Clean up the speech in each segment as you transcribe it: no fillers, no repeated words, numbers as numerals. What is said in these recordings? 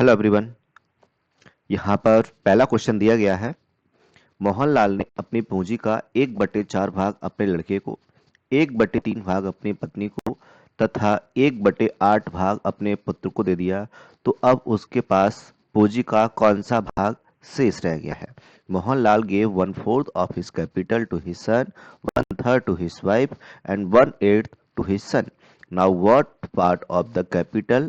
Hello everyone. यहाँ पर पहला क्वेश्चन दिया गया है। मोहनलाल ने अपनी पूंजी का 1/4 भाग अपने लड़के को, 1/3 भाग अपनी पत्नी को तथा 1/8 भाग अपने पुत्र को दे दिया। तो अब उसके पास पूंजी का कौन सा भाग शेष रह गया है? Mohanlal gave 1/4 of his capital to his son, 1/3 to his wife and 1/8 to his son. Now what part of the capital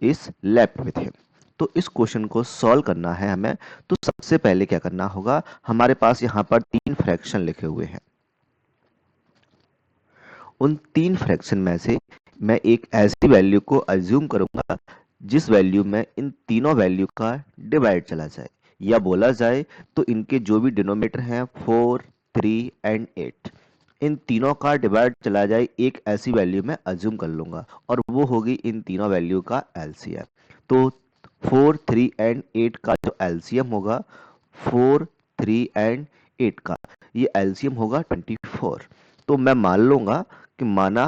is left with him? तो इस क्वेश्चन को सॉल्व करना है हमें। तो सबसे पहले क्या करना होगा, हमारे पास यहाँ पर 3 फ्रैक्शन लिखे हुए हैं। उन 3 फ्रैक्शन में से मैं एक ऐसी वैल्यू को अज्यूम करूंगा जिस वैल्यू में इन तीनों वैल्यू का डिवाइड चला जाए, या बोला जाए तो इनके जो भी डिनोमिनेटर हैं 4, 3 एंड 8, इन तीनों का डिवाइड चला जाए एक ऐसी वैल्यू में अज्यूम कर लूंगा और वो होगी इन तीनों वैल्यू का एलसीएम। तो 4, 3 एंड 8 का जो एलसीएम होगा, 4, 3 एंड 8 का ये एलसीएम होगा 24। तो मैं मान लूंगा कि माना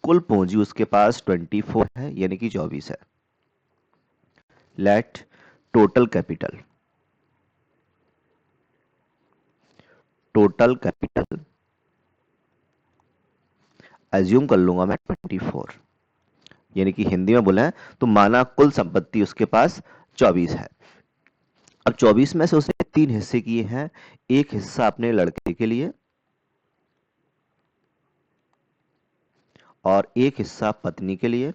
कुल पूंजी उसके पास 24 है, यानी कि 24 है। लेट टोटल कैपिटल एज्यूम कर लूंगा मैं 24, यानी कि हिंदी में बोले तो माना कुल संपत्ति उसके पास 24 है। अब 24 में से उसने 3 हिस्से किए हैं। एक हिस्सा अपने लड़के के लिए और एक हिस्सा पत्नी के लिए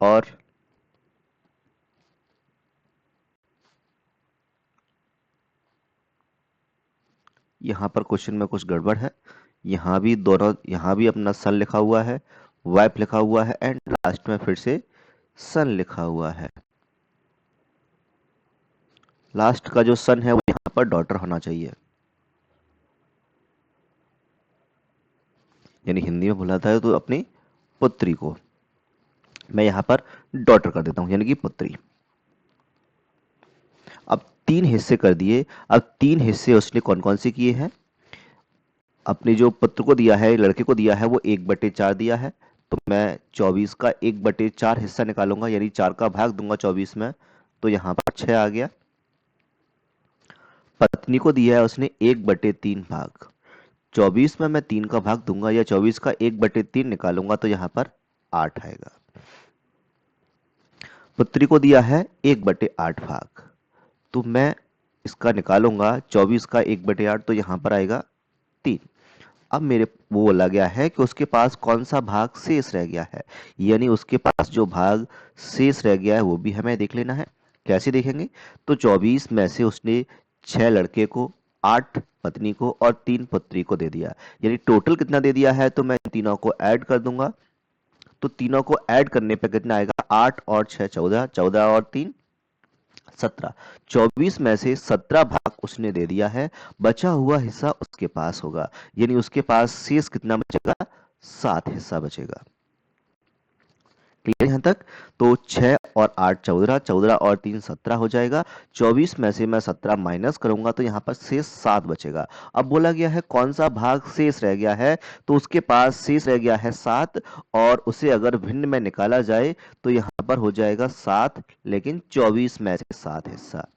और यहां पर क्वेश्चन में कुछ गड़बड़ है। यहां भी दोनों, यहां भी अपना सन लिखा हुआ है, वाइफ लिखा हुआ है एंड लास्ट में फिर से सन लिखा हुआ है। लास्ट का जो सन है वो यहां पर डॉटर होना चाहिए, यानी हिंदी में बुलाता है तो अपनी पुत्री को मैं यहां पर डॉटर कर देता हूं, यानी कि पुत्री। अब 3 हिस्से कर दिए। अब 3 हिस्से उसने कौन कौन से किए हैं? अपने जो पुत्र को दिया है, लड़के को दिया है, वो 1/4 दिया है। तो मैं 24 का 1/4 हिस्सा निकालूंगा, यानी 4 का भाग दूंगा 24 में, तो यहां पर 6 आ गया। पत्नी को दिया है उसने 1/3 भाग, 24 में मैं 3 का भाग दूंगा या 24 का 1/3 निकालूंगा तो यहां पर 8 आएगा। पुत्री को दिया है 1/8 भाग, तो मैं इसका निकालूंगा 24 का 1/8, तो यहां पर आएगा 3। अब मेरे वो बोला गया है कि उसके पास कौन सा भाग शेष रह गया है, यानी उसके पास जो भाग शेष रह गया है वो भी हमें देख लेना है। कैसे देखेंगे? तो 24 में से उसने 6 लड़के को, 8 पत्नी को और 3 पुत्री को दे दिया, यानी टोटल कितना दे दिया है, तो मैं तीनों को ऐड कर दूंगा। तो तीनों को ऐड करने पे कितना आएगा? 8 और 6 14, 14 और 3 17। 24 में से 17 भाग उसने दे दिया है, बचा हुआ हिस्सा उसके पास होगा, यानी उसके पास शेष कितना बचेगा? 7 हिस्सा बचेगा। क्लियर यहां तक? तो 6 और 8 14, 14 और 3 17 हो जाएगा। 24 में से मैं 17 माइनस करूंगा तो यहाँ पर शेष 7 बचेगा। अब बोला गया है कौन सा भाग शेष रह गया है, तो उसके पास शेष रह गया है 7, और उसे अगर भिन्न में निकाला जाए तो यहाँ पर हो जाएगा 7, लेकिन 24 में से 7 हिस्सा,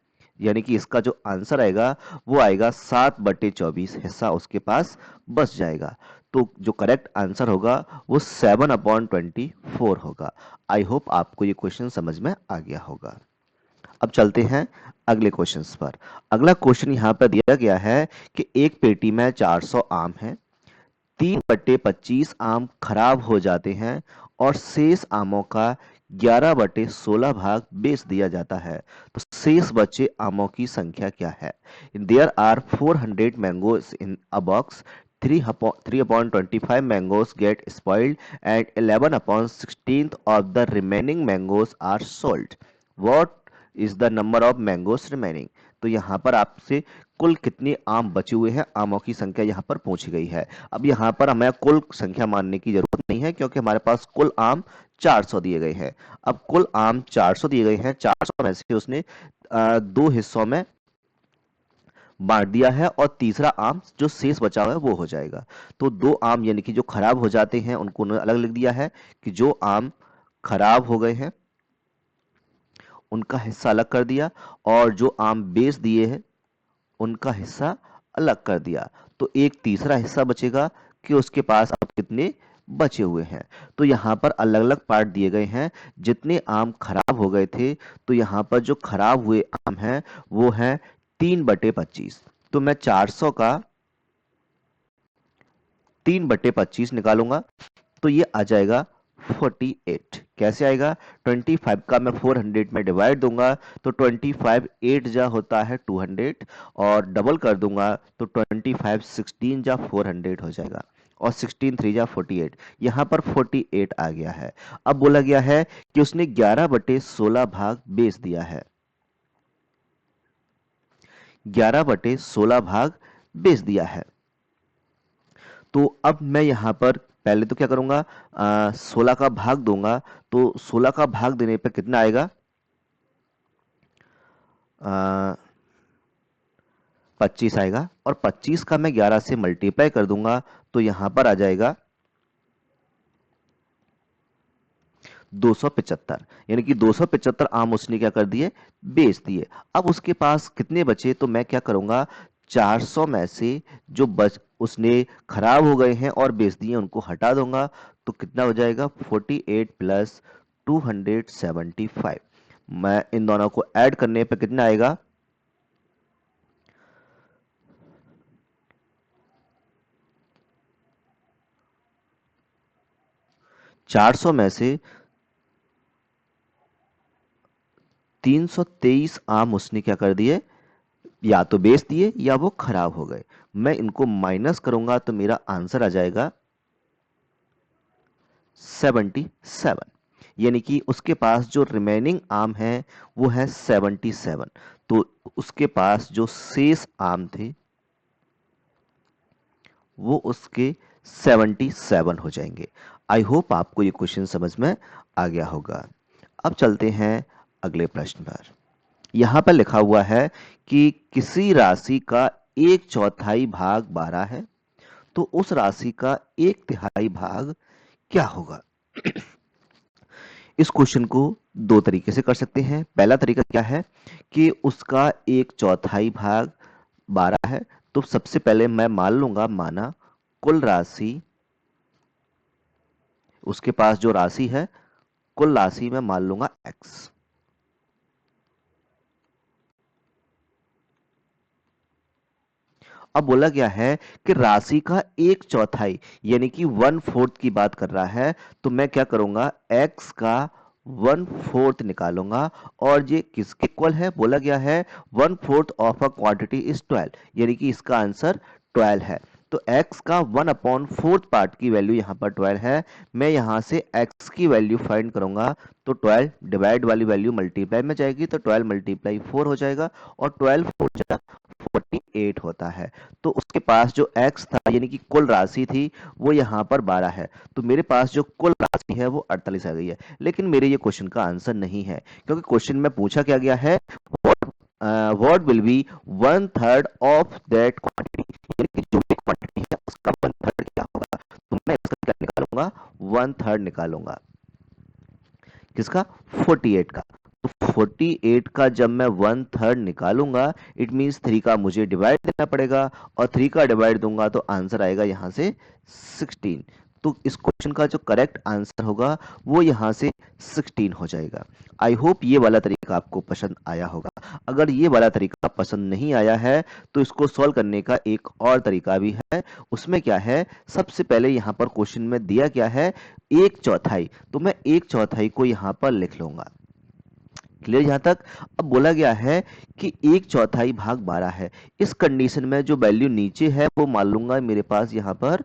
यानी कि इसका जो आंसर आएगा वो आएगा 7/24 हिस्सा उसके पास बच जाएगा। तो जो करेक्ट आंसर होगा वो 7/24 होगा। आई होप आपको ये क्वेश्चन समझ में आ गया होगा। अब चलते हैं अगले क्वेश्चंस पर। अगला क्वेश्चन यहाँ पर दिया गया है कि एक पेटी में 400 आम हैं, 3/25 आम खराब हो जाते हैं और शेष आमों का 11/16 भाग बेच दिया जाता है। तो शेष बचे आमों की संख्या क्या है? There are 400 mangoes in a box, 3/25 mangoes get spoiled and 11/16 of the remaining mangoes are sold. What is the number of mangoes remaining? तो यहाँ पर आपसे कुल कितने आम बचे हुए हैं, आमों की संख्या यहाँ पर पूछी गई है। अब यहाँ पर हमें कुल संख्या मानने की जरूरत नहीं है क्योंकि हमारे पास कुल आम 400 दिए गए हैं। अब कुल आम 400 दिए गए हैं, 400 में से उसने 2 हिस्सों में बांट दिया है और तीसरा आम जो शेष बचा हुआ है वो हो जाएगा। तो 2 आम यानी कि जो खराब हो जाते हैं उनको उन्होंने अलग लिख दिया है कि जो आम खराब हो गए हैं उनका हिस्सा अलग कर दिया, और जो आम बेच दिए हैं उनका हिस्सा अलग कर दिया, तो एक तीसरा हिस्सा बचेगा कि उसके पास अब कितने बचे हुए हैं। तो यहाँ पर अलग अलग पार्ट दिए गए हैं। जितने आम खराब हो गए थे, तो यहाँ पर जो खराब हुए आम हैं वो है 3/25। तो मैं 400 का 3/25 निकालूंगा, तो ये आ जाएगा 48। कैसे आएगा? 25 का मैं 400 में डिवाइड दूंगा, तो 25 8 जा होता है 200, और डबल कर दूंगा तो 25 16 जा 400 हो जाएगा, और 16 3 जा 48। यहाँ पर 48 आ गया है। अब बोला गया है कि उसने 11/16 भाग बेच दिया है। 11/16 भाग बेच दिया है। तो अब मैं यहाँ पर पहले तो क्या करूंगा, 16 का भाग दूंगा, तो 16 का भाग देने पर कितना आएगा, 25 आएगा, और 25 का मैं 11 से मल्टीप्लाई कर दूंगा, तो यहां पर आ जाएगा 275। यानी कि 275 आम उसने क्या कर दिए, बेच दिए। अब उसके पास कितने बचे, तो मैं क्या करूंगा, 400 में से जो बच उसने खराब हो गए हैं और बेच दिए उनको हटा दूंगा, तो कितना हो जाएगा, 48 प्लस 275। मैं इन दोनों को ऐड करने पे कितना आएगा, 400 में से 323 आम उसने क्या कर दिए, या तो बेच दिए या वो खराब हो गए। मैं इनको माइनस करूंगा तो मेरा आंसर आ जाएगा 77। यानी कि उसके पास जो रिमेनिंग आम है वो है 77। तो उसके पास जो शेष आम थे वो उसके 77 हो जाएंगे। आई होप आपको ये क्वेश्चन समझ में आ गया होगा। अब चलते हैं अगले प्रश्न पर। यहां पर लिखा हुआ है कि किसी राशि का 1/4 भाग 12 है, तो उस राशि का 1/3 भाग क्या होगा? इस क्वेश्चन को दो तरीके से कर सकते हैं। पहला तरीका क्या है कि उसका 1/4 भाग 12 है, तो सबसे पहले मैं मान लूंगा, माना कुल राशि, उसके पास जो राशि है कुल राशि में मान लूंगा x। अब बोला गया है कि राशि का 1/4 यानी कि 1/4 की बात कर रहा है, तो मैं क्या करूंगा, x का 1/4 निकालूंगा, और ये किसके इक्वल है, बोला गया है 1/4 ऑफ अ क्वांटिटी इज 12, यानी कि इसका आंसर 12 है। तो x का 1/4 पार्ट की वैल्यू यहाँ पर 12 है। मैं यहाँ से x की वैल्यू फाइंड करूंगा, तो 12 डिवाइड वाली वैल्यू मल्टीप्लाई में जाएगी, तो 12 मल्टीप्लाई 4 हो जाएगा, और 12 4 48 होता है। तो उसके पास जो x था यानी कि कुल राशि थी वो यहाँ पर 12 है, तो मेरे पास जो कुल राशि है वो 48 आ गई है। लेकिन मेरे ये क्वेश्चन का आंसर नहीं है, क्योंकि क्वेश्चन में पूछा क्या गया है, what will be 1/3 of that quantity, यानी कि जो भी क्वांटिटी है उसका 1/3 क्या होगा। तो मैं इसका क्या निकालूंगा, 1/3 निकालूंगा, किसका, 48 का। तो 48 का जब मैं 1/3 निकालूंगा, इट मींस 3 का मुझे डिवाइड देना पड़ेगा, और 3 का डिवाइड दूंगा तो आंसर आएगा यहां से 16। तो इस क्वेश्चन का जो करेक्ट आंसर होगा वो यहां से 16 हो जाएगा। आई होप ये वाला तरीका आपको पसंद आया होगा। अगर ये वाला तरीका पसंद नहीं आया है तो इसको सॉल्व करने का एक और तरीका भी है। उसमें क्या है, सबसे पहले यहाँ पर क्वेश्चन में दिया क्या है, 1/4, तो मैं 1/4 को यहाँ पर लिख लूंगा। क्लियर यहां तक? अब बोला गया है कि 1/4 भाग 12 है। इस कंडीशन में जो वैल्यू नीचे है वो मान लूंगा मेरे पास यहाँ पर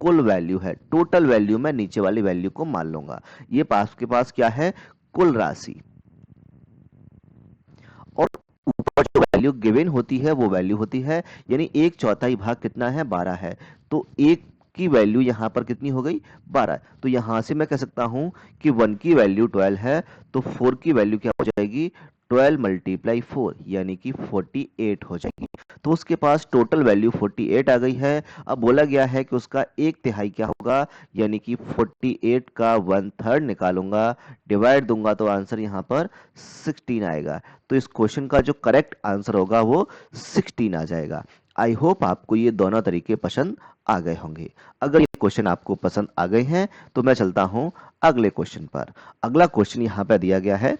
कुल वैल्यू है, टोटल वैल्यू में नीचे वाली वैल्यू को मान लूंगा। ये पास के पास क्या है, कुल राशि, और ऊपर जो वैल्यू गिवन होती है वो वैल्यू होती है, यानी 1/4 भाग कितना है, 12 है, तो एक की वैल्यू यहां पर कितनी हो गई, 12। तो यहां से मैं कह सकता हूं कि 1 की वैल्यू 12 है, तो 4 की वैल्यू क्या हो जाएगी, 12 मल्टीप्लाई 4 यानी कि 48 हो जाएगी। तो उसके पास टोटल वैल्यू 48 आ गई है। अब बोला गया है कि उसका एक तिहाई क्या होगा, यानी कि 48 का 1/3 निकालूंगा, डिवाइड दूंगा तो आंसर यहाँ पर 16 आएगा। तो इस क्वेश्चन का जो करेक्ट आंसर होगा वो 16 आ जाएगा। आई होप आपको ये दोनों तरीके पसंद आ गए होंगे। अगर ये क्वेश्चन आपको पसंद आ गए हैं तो मैं चलता हूं अगले क्वेश्चन पर। अगला क्वेश्चन यहाँ पे दिया गया है,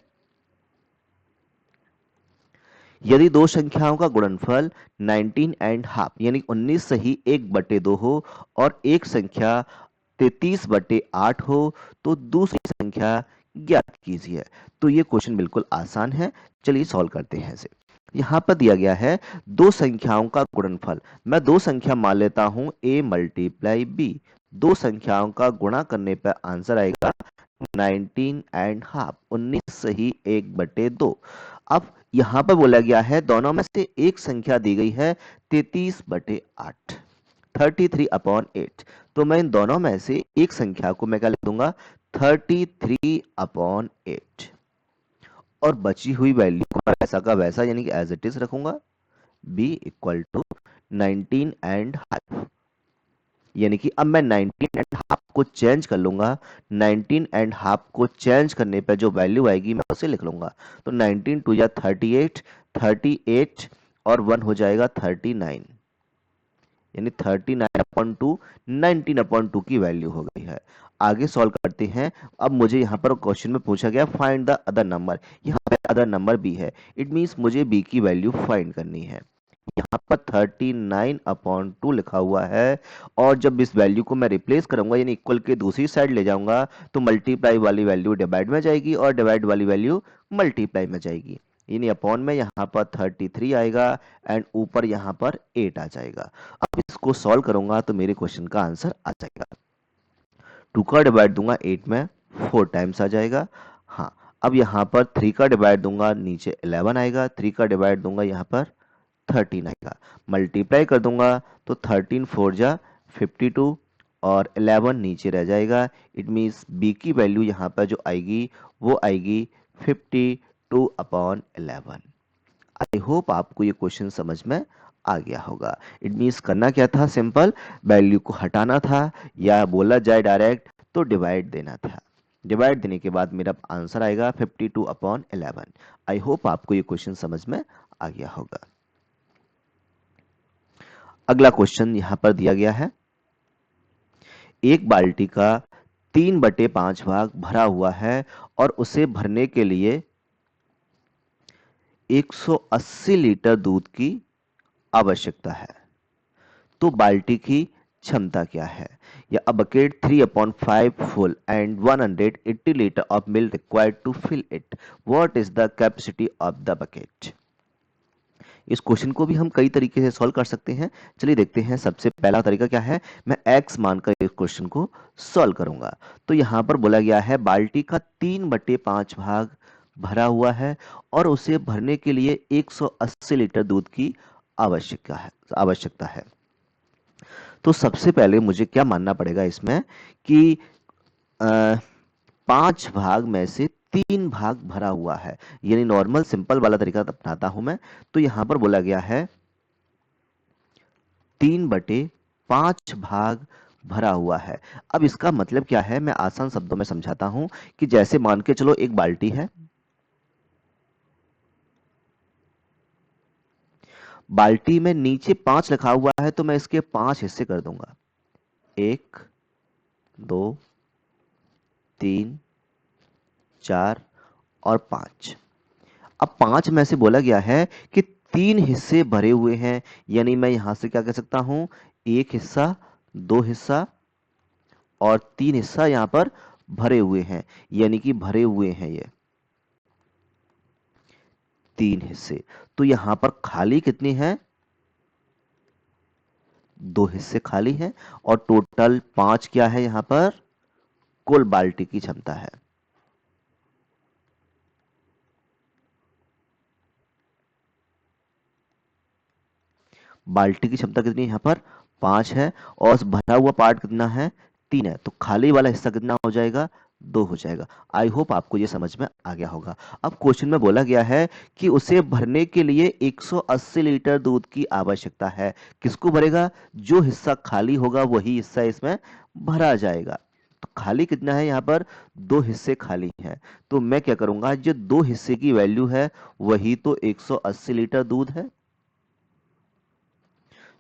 यदि दो संख्याओं का गुणनफल 19 एंड हाफ यानी 19 सही 1/2 हो और एक संख्या 33/8 हो तो दूसरी संख्या ज्ञात कीजिए। तो ये क्वेश्चन बिल्कुल आसान है, चलिए सॉल्व करते हैं इसे। यहाँ पर दिया गया है दो संख्याओं का गुणनफल। मैं दो संख्या मान लेता हूं a मल्टीप्लाई b। दो संख्याओं का गुणा करने पर आंसर आएगा 19 एंड हाफ, 19 सही 1/2। अब यहां पर बोला गया है दोनों में से एक संख्या दी गई है 33/8, 33/8। तो मैं इन दोनों में से एक संख्या को मैं क्या लिख दूंगा, 33/8, और बची हुई वैल्यू को मैं वैसा का वैसा यानी कि एज इट इज रखूंगा, b equal to 19 and half. यानी कि अब मैं 19 एंड हाफ को चेंज कर लूंगा, 19 एंड हाफ को चेंज करने पर जो वैल्यू आएगी मैं उसे लिख लूंगा। तो 19 टू या 38, 38 और 1 हो जाएगा 39, यानी 39/2, 19/2 की वैल्यू हो गई है। आगे सॉल्व करते हैं। अब मुझे यहाँ पर क्वेश्चन में पूछा गया फाइंड द अदर नंबर, यहाँ पे अदर नंबर बी है, इट मीन्स मुझे बी की वैल्यू फाइंड करनी है। यहाँ पर 39/2 लिखा हुआ है, और जब इस वैल्यू को मैं रिप्लेस करूंगा यानी इक्वल के दूसरी साइड ले जाऊंगा तो मल्टीप्लाई वाली वैल्यू डिवाइड में जाएगी और डिवाइड वाली वैल्यू मल्टीप्लाई में जाएगी, यानी अपॉन में यहाँ पर 33 आएगा एंड ऊपर यहाँ पर 8 आ जाएगा। अब इसको सॉल्व करूंगा तो मेरे क्वेश्चन का आंसर आ जाएगा। 2 का डिवाइड दूंगा 8 में, 4 टाइम्स आ जाएगा। हाँ, अब यहाँ पर 3 का डिवाइड दूंगा नीचे 11 आएगा, 3 का डिवाइड दूंगा यहाँ पर 13 आएगा, मल्टीप्लाई कर दूंगा तो 13 4 जा 52 और 11 नीचे रह जाएगा। इट मीन्स बी की वैल्यू यहाँ पर जो आएगी वो आएगी 52/11। आई होप आपको ये क्वेश्चन समझ में आ गया होगा। इट मीन्स करना क्या था, सिंपल, वैल्यू को हटाना था, या बोला जाए डायरेक्ट तो डिवाइड देना था। डिवाइड देने के बाद मेरा आंसर आएगा 52/11। आई होप आपको ये क्वेश्चन समझ में आ गया होगा। अगला क्वेश्चन यहां पर दिया गया है, एक बाल्टी का 3/5 भाग भरा हुआ है और उसे भरने के लिए 180 लीटर दूध की आवश्यकता है, तो बाल्टी की क्षमता क्या है। या a bucket 3/5 full and 180 litre of milk required to fill it, what is the capacity of the bucket। इस क्वेश्चन को भी हम कई तरीके से सॉल्व कर सकते हैं, चलिए देखते हैं। सबसे पहला तरीका क्या है, मैं x मानकर इस क्वेश्चन को सॉल्व करूंगा। तो यहां पर बोला गया है बाल्टी का 3/5 भाग भरा हुआ है और उसे भरने के लिए 180 लीटर दूध की आवश्यकता है। तो सबसे पहले मुझे क्या मानना पड़ेगा इसमें कि 5 भाग में से 3 भाग भरा हुआ है, यानी नॉर्मल सिंपल वाला तरीका अपनाता हूं मैं। तो यहां पर बोला गया है 3/5 भाग भरा हुआ है। अब इसका मतलब क्या है, मैं आसान शब्दों में समझाता हूं कि जैसे मान के चलो एक बाल्टी है, बाल्टी में नीचे 5 लिखा हुआ है तो मैं इसके 5 हिस्से कर दूंगा, 1 2 3 4 और 5। अब 5 में से बोला गया है कि 3 हिस्से भरे हुए हैं, यानी मैं यहां से क्या कह सकता हूं, एक हिस्सा, 2 हिस्सा और 3 हिस्सा यहां पर भरे हुए हैं, यानी कि भरे हुए हैं ये 3 हिस्से। तो यहां पर खाली कितनी है, 2 हिस्से खाली हैं, और टोटल 5 क्या है यहां पर कुल बाल्टी की क्षमता है। बाल्टी की क्षमता कितनी है यहाँ पर 5 है, और भरा हुआ पार्ट कितना है 3 है, तो खाली वाला हिस्सा कितना हो जाएगा 2 हो जाएगा। आई होप आपको ये समझ में आ गया होगा। अब क्वेश्चन में बोला गया है कि उसे भरने के लिए 180 लीटर दूध की आवश्यकता है। किसको भरेगा? जो हिस्सा खाली होगा वही हिस्सा इसमें भरा जाएगा। तो खाली कितना है यहाँ पर? 2 हिस्से खाली हैं। तो मैं क्या करूंगा, जो 2 हिस्से की वैल्यू है वही तो 180 लीटर दूध है।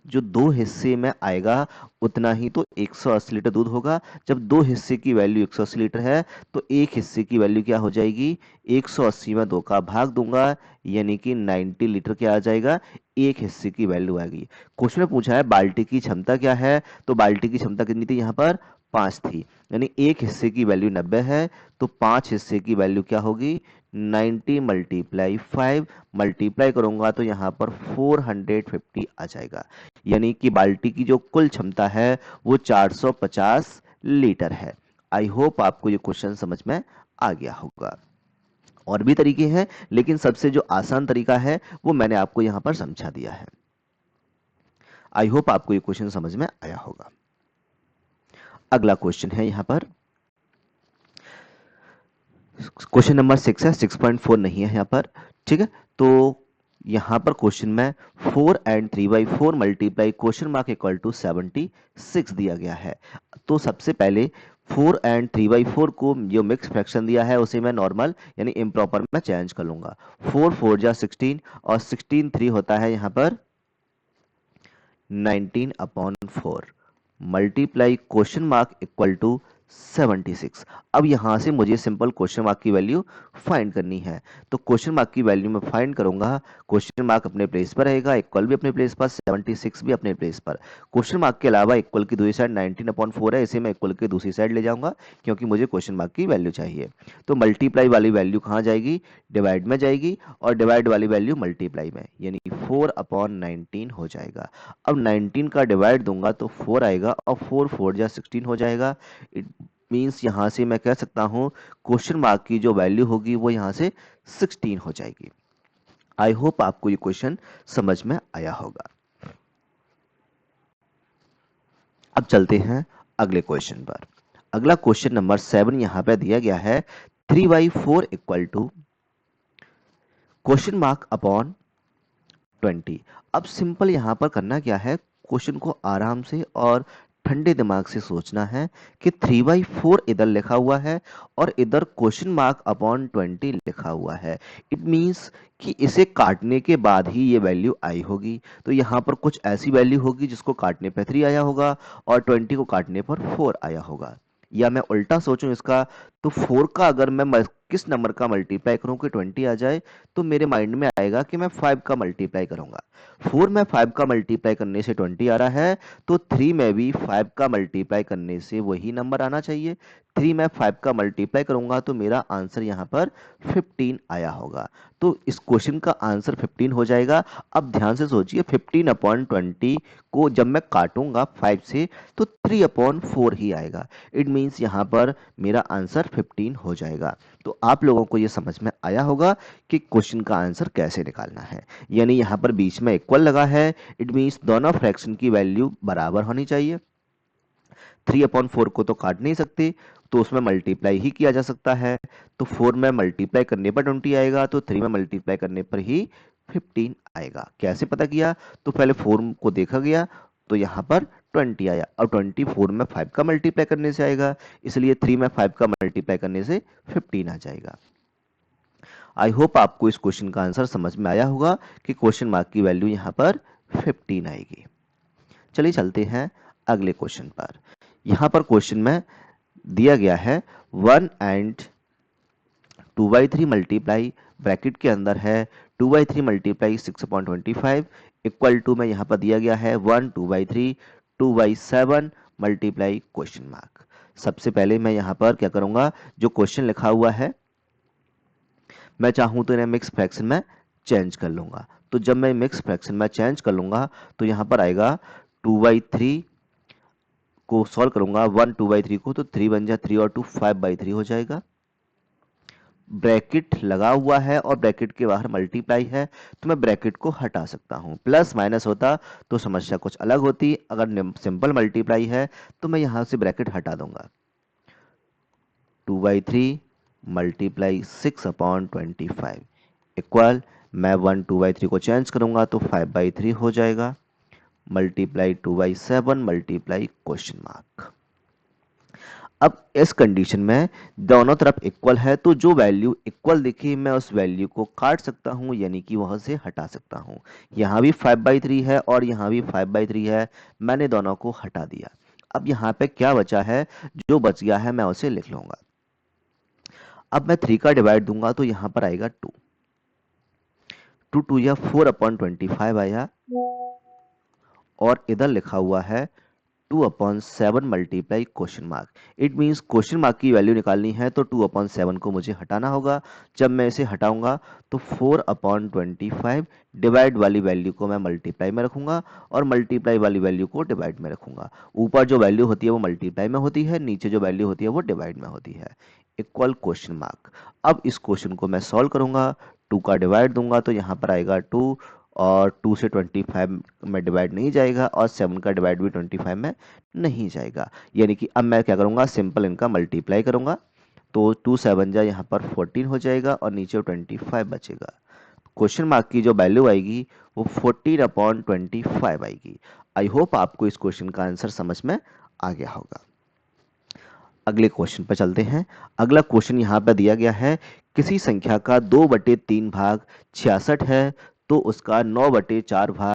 जो 2 हिस्से में आएगा उतना ही तो 180 लीटर दूध होगा। जब 2 हिस्से की वैल्यू 180 लीटर है तो एक हिस्से की वैल्यू क्या हो जाएगी? 180 में 2 का भाग दूंगा, यानी कि 90 लीटर क्या आ जाएगा? एक हिस्से की वैल्यू आ गई। क्वेश्चन में पूछा है बाल्टी की क्षमता क्या है, तो बाल्टी की क्षमता कितनी थी यहाँ पर? 5 थी। यानी एक हिस्से की वैल्यू 90 है, तो 5 हिस्से की वैल्यू क्या होगी? 90 मल्टीप्लाई 5, मल्टीप्लाई करूंगा तो यहाँ पर 450 आ जाएगा। यानी कि बाल्टी की जो कुल क्षमता है वो 450 लीटर है। आई होप आपको ये क्वेश्चन समझ में आ गया होगा। और भी तरीके हैं, लेकिन सबसे जो आसान तरीका है वो मैंने आपको यहां पर समझा दिया है। आई होप आपको ये क्वेश्चन समझ में आया होगा। अगला क्वेश्चन है यहां पर, क्वेश्चन नंबर 6 है, 6.4 नहीं है यहाँ पर। ठीक है, तो यहाँ पर क्वेश्चन में 4 and 3/4 multiply question mark equal to 76 दिया गया है। तो सबसे पहले 4 एंड 3/4 को जो मिक्स फ्रैक्शन दिया है उसे मैं नॉर्मल यानी इम्प्रॉपर में चेंज कर लूंगा। 4 4 जा 16 और 16 3 होता है यहाँ पर 19/4 multiply question mark equal to 76। अब यहां से मुझे सिंपल क्वेश्चन मार्क की वैल्यू फाइंड करनी है। तो क्वेश्चन मार्क की वैल्यू मैं फाइंड करूंगा। क्वेश्चन मार्क अपने प्लेस पर रहेगा, इक्वल भी अपने प्लेस पर, 76 भी अपने प्लेस पर। क्वेश्चन मार्क के अलावा इक्वल की दूसरी साइड 19/4 है, इसे मैं इक्वल की दूसरी साइड ले जाऊंगा क्योंकि मुझे क्वेश्चन मार्क की वैल्यू चाहिए। तो मल्टीप्लाई वाली वैल्यू कहाँ जाएगी? डिवाइड में जाएगी, और डिवाइड वाली वैल्यू मल्टीप्लाई में, यानी 4/19 हो जाएगा। अब 19 का डिवाइड दूंगा तो 4 आएगा, और 4 4 जा 16 हो जाएगा। इट मीन्स यहां से मैं कह सकता हूं क्वेश्चन मार्क की जो वैल्यू होगी वो यहां से 16 हो जाएगी। आई होप आपको ये क्वेश्चन समझ में आया होगा। अब चलते हैं अगले क्वेश्चन पर। अगला क्वेश्चन नंबर 7 यहां पे दिया गया है, 3/4 equal to question mark upon 20। अब सिंपल यहां पर करना क्या है, क्वेश्चन को आराम से और ठंडे दिमाग से सोचना है कि 3/4 इधर लिखा हुआ है और इधर क्वेश्चन मार्क अपॉन 20 लिखा हुआ है। इट मीन्स कि इसे काटने के बाद ही ये वैल्यू आई होगी। तो यहाँ पर कुछ ऐसी वैल्यू होगी जिसको काटने पर 3 आया होगा और 20 को काटने पर 4 आया होगा। या मैं उल्टा सोचूं इसका, तो 4 का अगर मैं किस नंबर का मल्टीप्लाई करूं कि 20 आ जाए, तो मेरे माइंड में आएगा कि मैं 5 का मल्टीप्लाई करूंगा। 4 में 5 का मल्टीप्लाई करने से 20 आ रहा है, तो 3 में भी 5 का मल्टीप्लाई करने से वही नंबर आना चाहिए। 3 में 5 का मल्टीप्लाई करूंगा तो मेरा आंसर यहाँ पर 15 आया होगा। तो इस क्वेश्चन का आंसर 15 हो जाएगा। अब ध्यान से सोचिए, 15/20 को जब मैं काटूंगा 5 से तो 3/4 ही आएगा। इट मीन्स यहाँ पर मेरा आंसर 15 हो जाएगा। तो आप लोगों को ये समझ में आया होगा कि क्वेश्चन का आंसर कैसे निकालना है। यानी यहाँ पर बीच में इक्वल लगा है, इट मीन्स दोनों फ्रैक्शन की वैल्यू बराबर होनी चाहिए। 3/4 को तो काट नहीं सकते, तो उसमें मल्टीप्लाई ही किया जा सकता है। तो 4 में मल्टीप्लाई करने पर 20 आएगा, तो 3 में मल्टीप्लाई करने पर ही 15 आएगा। कैसे पता किया? तो पहले 4 को देखा गया तो यहाँ पर 20 आया, और 24 में 5 का मल्टीप्लाई करने से आएगा, इसलिए 3 में 5 का मल्टीप्लाई करने से 15 आ जाएगा। आई होप आपको इस क्वेश्चन का आंसर समझ में आया होगा कि क्वेश्चन मार्क की वैल्यू यहाँ पर 15 आएगी। चलिए चलते हैं अगले क्वेश्चन पर। यहाँ पर क्वेश्चन में दिया गया है 1 एंड 2/3 मल्टीप्लाई, ब्रैकेट के अंदर है 2/3 मल्टीप्लाई 6/25 इक्वल टू में यहाँ पर दिया गया है 1 2/3 2/7 मल्टीप्लाई क्वेश्चन मार्क। सबसे पहले मैं यहाँ पर क्या करूँगा, जो क्वेश्चन लिखा हुआ है मैं चाहूं तो इन्हें मिक्स फ्रैक्शन में चेंज कर लूंगा। तो जब मैं मिक्स फ्रैक्शन में चेंज कर लूंगा तो यहां पर आएगा 2/3 को सॉल्व करूंगा, 1 2/3 को, तो 3 बन जाए 3 और 2 5/3 हो जाएगा। ब्रैकेट लगा हुआ है और ब्रैकेट के बाहर मल्टीप्लाई है, तो मैं ब्रैकेट को हटा सकता हूं। प्लस माइनस होता तो समस्या कुछ अलग होती। अगर सिंपल मल्टीप्लाई है तो मैं यहां से ब्रैकेट हटा दूंगा। 2/3 मल्टीप्लाई 6/25 इक्वल, मैं 2/3 को चेंज करूंगा तो 5/3 हो जाएगा, मल्टीप्लाई 2/7 मल्टीप्लाई क्वेश्चन मार्क। अब इस कंडीशन में दोनों तरफ इक्वल है तो जो वैल्यू इक्वल दिखी मैं उस वैल्यू को काट सकता हूं, यानी कि वहां से हटा सकता हूं। यहां भी 5/3 है और यहां भी 5/3 है, मैंने दोनों को हटा दिया। अब यहां पे क्या बचा है, जो बच गया है मैं उसे लिख लूंगा। अब मैं 3 का डिवाइड दूंगा तो यहां पर आएगा 2, 2 या 4/25 आया, और इधर लिखा हुआ है 2/7 multiply question mark. It means question mark की वैल्यू निकालनी है तो 2/7 को मुझे हटाना होगा। जब मैं इसे हटाऊंगा तो 4/25 डिवाइड वाली वैल्यू को मैं मल्टीप्लाई में रखूंगा और मल्टीप्लाई वाली वैल्यू को डिवाइड में रखूंगा। ऊपर जो वैल्यू होती है वो मल्टीप्लाई में होती है, नीचे जो वैल्यू होती है वो डिवाइड में होती है, इक्वल क्वेश्चन मार्क। अब इस क्वेश्चन को मैं सॉल्व करूंगा, 2 का डिवाइड दूंगा तो यहाँ पर आएगा 2, और 2 से 25 में डिवाइड नहीं जाएगा और 7 का डिवाइड भी 25 में नहीं जाएगा। यानी कि अब मैं क्या करूंगा, सिंपल इनका मल्टीप्लाई करूंगा तो 2 7 जा यहाँ पर 14 हो जाएगा और नीचे 25 बचेगा। क्वेश्चन मार्क की जो वैल्यू आएगी वो 14/25 आएगी। आई होप आपको इस क्वेश्चन का आंसर समझ में आ गया होगा। अगले क्वेश्चन पर चलते हैं। अगला क्वेश्चन यहाँ पर दिया गया है, किसी संख्या का 2/3 भाग 66 है तो उसका 9/4 भाग